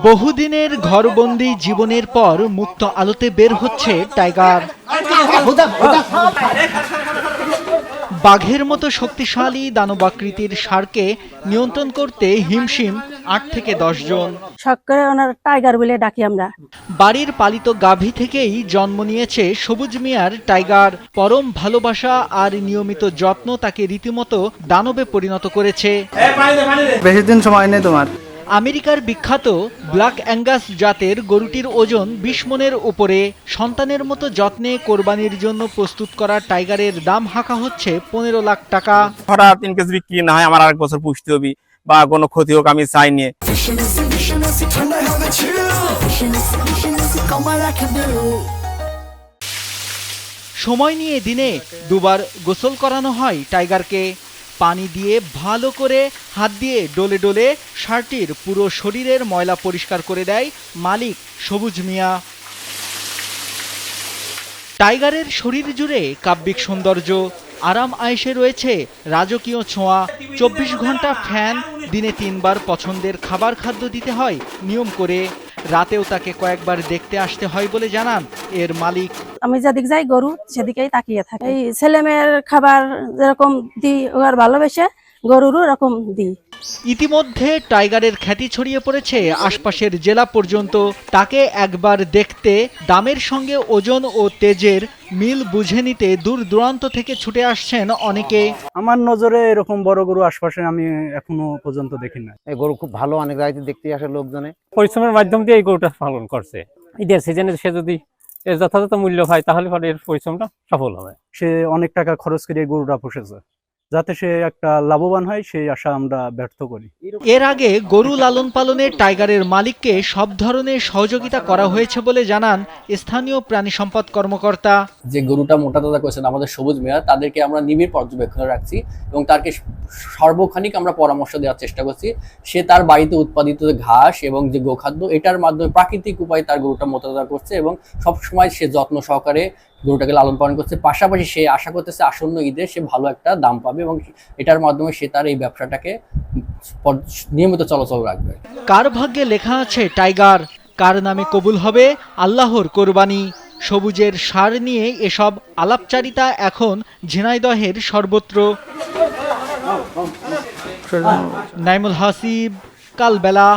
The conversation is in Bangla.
বহুদিনের ঘরবন্দি জীবনের পর মুক্ত আলোতে বের হচ্ছে টাইগার। বাঘের মতো শক্তিশালী দানবাকৃতির ষাঁড়কে নিয়ন্ত্রণ করতে হিমশিম ৮ থেকে ১০ জন। শখ করে ওনার টাইগার বলে ডাকি আমরা। বাড়ির পালিত গাভী থেকেই জন্ম নিয়েছে সবুজ মিয়ার টাইগার। পরম ভালোবাসা আর নিয়মিত যত্ন তাকে রীতিমতো দানবে পরিণত করেছে। বেশি দিন সময় নেই তোমার। আমেরিকার বিখ্যাত ব্ল্যাক অ্যাঙ্গাস জাতের গরুটির ওজন ২০ মনের উপরে। সন্তানের মতো যত্নে কোরবানির জন্য প্রস্তুত করা টাইগারের দাম হাঁকা হচ্ছে ১৫ লাখ টাকা। হঠাৎ ৩ কেজি বিক্রি না হয় আমার আরেক বছর পুষতে হবে বা কোনো ক্ষতি হোক আমি চাই নিয়ে। সময় নিয়ে দিনে দুবার গোসল করানো হয় টাইগারকে। পানি দিয়ে ভালো করে হাত দিয়ে ডলে ডলে ষাঁড়টির পুরো শরীরের ময়লা পরিষ্কার করে দেয় মালিক সবুজ মিয়া। টাইগারের শরীর জুড়ে কাব্যিক সৌন্দর্য, আরাম আয়েশে রয়েছে রাজকীয় ছোঁয়া। ২৪ ঘন্টা ফ্যান, দিনে ৩ বার পছন্দের খাবার খাদ্য দিতে হয় নিয়ম করে। রাতেও তাকে কয়েকবার দেখতে আসতে হয় বলে জানান এর মালিক। আমি যেদিক যাই গরু সেদিকেই তাকিয়ে থাকি। এই ছেলেমেয়ের খাবার যেরকম দিই ওর ভালোবেসে গরুরও এরকম দিই। ইতিমধ্যে টাইগারের খ্যাতি ছড়িয়ে পড়েছে আশপাশের জেলা পর্যন্ত। তাকে একবার দেখতে দামের সঙ্গে ওজন ও তেজের মিল বুঝে নিতে দূর দূরান্ত থেকে ছুটে আসছেন অনেকে। আমার নজরে এরকম বড় গরু আশপাশে আমি এখনো পর্যন্ত দেখি না। এই গরু খুব ভালো, অনেক জায়গায় দেখতে আসে লোকজনে। পরিশ্রমের মাধ্যম দিয়ে এই গরুটা পালন করছে। ঈদের সিজনে সে যদি এর যথাযথ মূল্য হয় তাহলে পরে এর পরিশ্রমটা সফল হবে। সে অনেক টাকা খরচ করে এই গরুটা পুষেছে, যাতে সে একটা লাভবান হয় সেই আশা আমরা ব্যর্থ করি। এর আগে গরু লালন পালনে টাইগারের মালিককে সব ধরনের সহযোগিতা করা হয়েছে বলে জানান স্থানীয় প্রাণী সম্পদ কর্মকর্তা। যে গরুটা মোটা তাজা করেছেন আমাদের সবুজ মিয়া, তাদেরকে আমরা নিবিড় পর্যবেক্ষণে রাখছি এবং তাকে সর্বক্ষণিক আমরা পরামর্শ দেওয়ার চেষ্টা করছি। সে তার বাড়িতে উৎপাদিত ঘাস এবং যে গোখাদ্য এটার মাধ্যমে প্রাকৃতিক উপায়ে তার গরুটা মোটা তাজা করছে এবং সবসময় সে যত্ন সহকারে গরুটাকে লালন পালন করছে। পাশাপাশি সে আশা করতেছে আসন্ন ঈদে সে ভালো একটা দাম পাবে এবং এটার মাধ্যমে সে তার এই ব্যবসাটাকে নিয়মিত চলাচল রাখবে। কার ভাগ্যে লেখা আছে টাইগার, কার নামে কবুল হবে আল্লাহর কোরবানি। সবুজের ষাঁড় নিয়ে এসব আলাপচারিতা এখন ঝিনাইদহের সর্বত্র। নাইমুল হাসিব, কালবেলা।